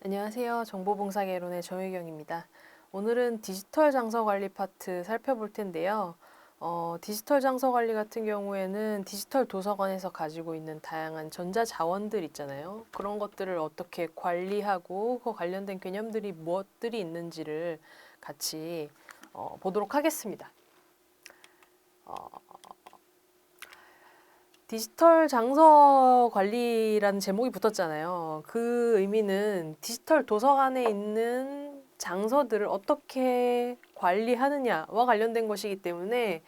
안녕하세요. 정보봉사개론의 정혜경입니다. 오늘은 디지털 장서 관리 파트 살펴볼 텐데요. 디지털 장서 관리 같은 경우에는 디지털 도서관에서 가지고 있는 다양한 전자자원들 있잖아요. 그런 것들을 어떻게 관리하고 그 관련된 개념들이 무엇들이 있는지를 같이 보도록 하겠습니다. 디지털 장서 관리라는 제목이 붙었잖아요. 그 의미는 디지털 도서관에 있는 장서들을 어떻게 관리하느냐와 관련된 것이기 때문에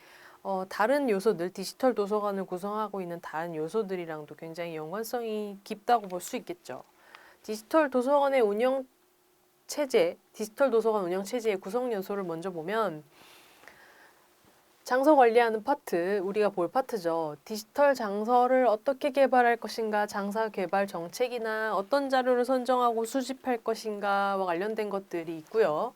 다른 요소들, 디지털 도서관을 구성하고 있는 다른 요소들이랑도 굉장히 연관성이 깊다고 볼 수 있겠죠. 디지털 도서관의 운영 체제, 디지털 도서관 운영 체제의 구성 요소를 먼저 보면 장서 관리하는 파트, 우리가 볼 파트죠. 디지털 장서를 어떻게 개발할 것인가, 장사 개발 정책이나 어떤 자료를 선정하고 수집할 것인가와 관련된 것들이 있고요.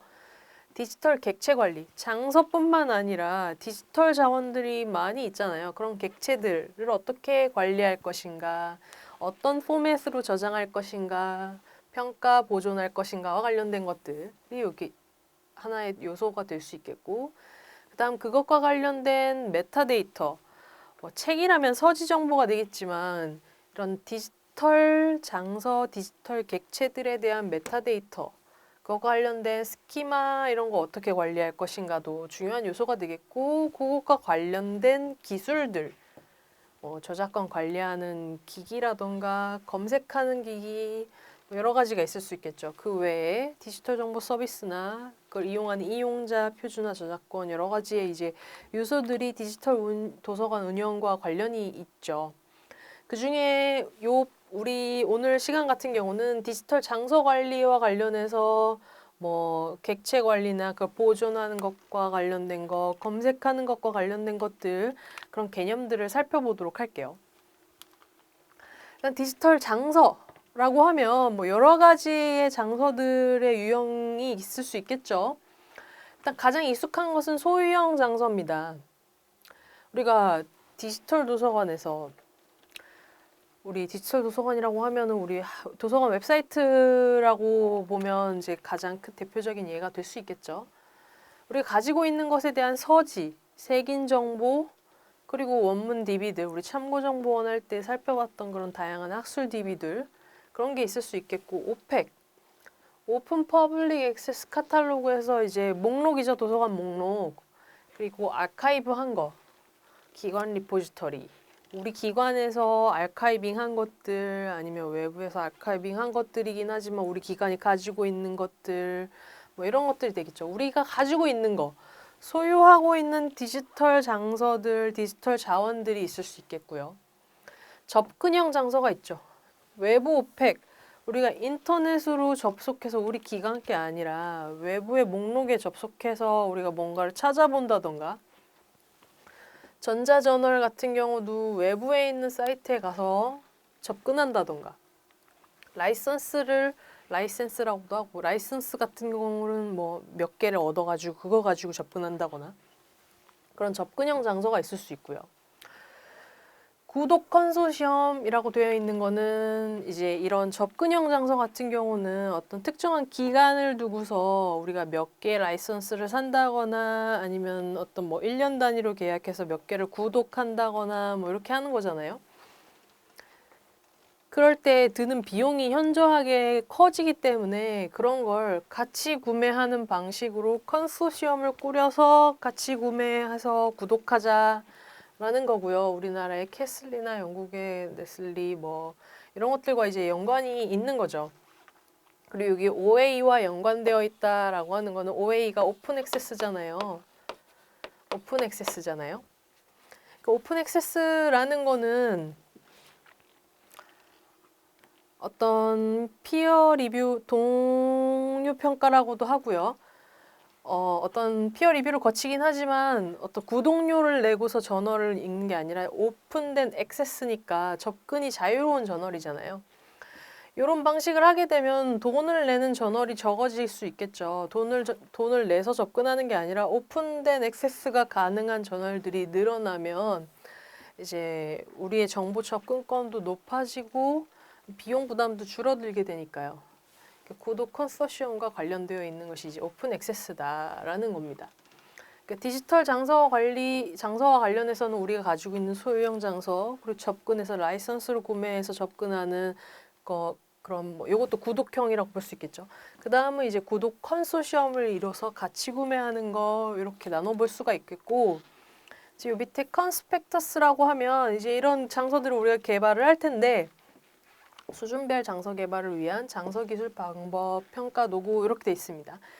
디지털 객체 관리, 장서뿐만 아니라 디지털 자원들이 많이 있잖아요. 그런 객체들을 어떻게 관리할 것인가, 어떤 포맷으로 저장할 것인가, 평가, 보존할 것인가와 관련된 것들이 여기 하나의 요소가 될 수 있겠고, 그다음 그것과 관련된 메타데이터, 책이라면 서지 정보가 되겠지만 이런 디지털 장서, 디지털 객체들에 대한 메타데이터, 그것과 관련된 스키마 이런 거 어떻게 관리할 것인가도 중요한 요소가 되겠고, 그것과 관련된 기술들, 저작권 관리하는 기기라던가 검색하는 기기 여러 가지가 있을 수 있겠죠. 그 외에 디지털 정보 서비스나 그걸 이용하는 이용자 표준화 저작권 여러 가지의 이제 요소들이 디지털 도서관 운영과 관련이 있죠. 그 중에 우리 오늘 시간 같은 경우는 디지털 장서 관리와 관련해서 객체 관리나 그 보존하는 것과 관련된 것, 검색하는 것과 관련된 것들 그런 개념들을 살펴보도록 할게요. 일단 디지털 장서라고 하면 여러 가지의 장서들의 유형이 있을 수 있겠죠. 일단 가장 익숙한 것은 소유형 장서입니다. 우리가 디지털 도서관에서 우리 디지털 도서관이라고 하면은 우리 도서관 웹사이트라고 보면 이제 가장 큰 대표적인 예가 될 수 있겠죠. 우리가 가지고 있는 것에 대한 서지, 색인 정보, 그리고 원문 DB들, 우리 참고정보원 할 때 살펴봤던 그런 다양한 학술 DB들 그런 게 있을 수 있겠고, 오펙, 오픈 퍼블릭 액세스 카탈로그에서 이제 목록이죠, 도서관 목록. 그리고 아카이브 한 거, 기관 리포지터리. 우리 기관에서 아카이빙 한 것들 아니면 외부에서 아카이빙 한 것들이긴 하지만 우리 기관이 가지고 있는 것들 이런 것들이 되겠죠. 우리가 가지고 있는 거, 소유하고 있는 디지털 장서들, 디지털 자원들이 있을 수 있겠고요. 접근형 장서가 있죠. 외부 오펙, 우리가 인터넷으로 접속해서 우리 기관 게 아니라 외부의 목록에 접속해서 우리가 뭔가를 찾아본다던가 전자저널 같은 경우도 외부에 있는 사이트에 가서 접근한다던가 라이센스라고도 하고 라이센스 같은 경우는 몇 개를 얻어가지고 그거 가지고 접근한다거나 그런 접근형 장소가 있을 수 있고요. 구독 컨소시엄이라고 되어 있는 거는 이제 이런 접근형 장소 같은 경우는 어떤 특정한 기간을 두고서 우리가 몇 개의 라이선스를 산다거나 아니면 어떤 1년 단위로 계약해서 몇 개를 구독한다거나 이렇게 하는 거잖아요. 그럴 때 드는 비용이 현저하게 커지기 때문에 그런 걸 같이 구매하는 방식으로 컨소시엄을 꾸려서 같이 구매해서 구독하자 라는 거고요. 우리나라의 캐슬리나 영국의 네슬리 이런 것들과 이제 연관이 있는 거죠. 그리고 여기 OA와 연관되어 있다라고 하는 거는 OA가 오픈 액세스잖아요. 오픈 액세스잖아요. 그 오픈 액세스라는 거는 어떤 피어 리뷰 동료 평가라고도 하고요. 어떤 피어 리뷰를 거치긴 하지만 어떤 구독료를 내고서 저널을 읽는 게 아니라 오픈된 액세스니까 접근이 자유로운 저널이잖아요. 이런 방식을 하게 되면 돈을 내는 저널이 적어질 수 있겠죠. 돈을 내서 접근하는 게 아니라 오픈된 액세스가 가능한 저널들이 늘어나면 이제 우리의 정보 접근권도 높아지고 비용 부담도 줄어들게 되니까요. 구독 컨소시엄과 관련되어 있는 것이 이제 오픈 액세스다라는 겁니다. 디지털 장서와 관련해서는 우리가 가지고 있는 소유형 장서, 그리고 접근해서 라이선스를 구매해서 접근하는 거, 그럼 뭐 이것도 구독형이라고 볼 수 있겠죠. 그 다음은 이제 구독 컨소시엄을 이뤄서 같이 구매하는 거 이렇게 나눠볼 수가 있겠고, 지금 밑에 컨스펙터스라고 하면 이제 이런 장서들을 우리가 개발을 할 텐데 수준별 장서 개발을 위한 장서 기술 방법 평가 도구 이렇게 돼 있습니다.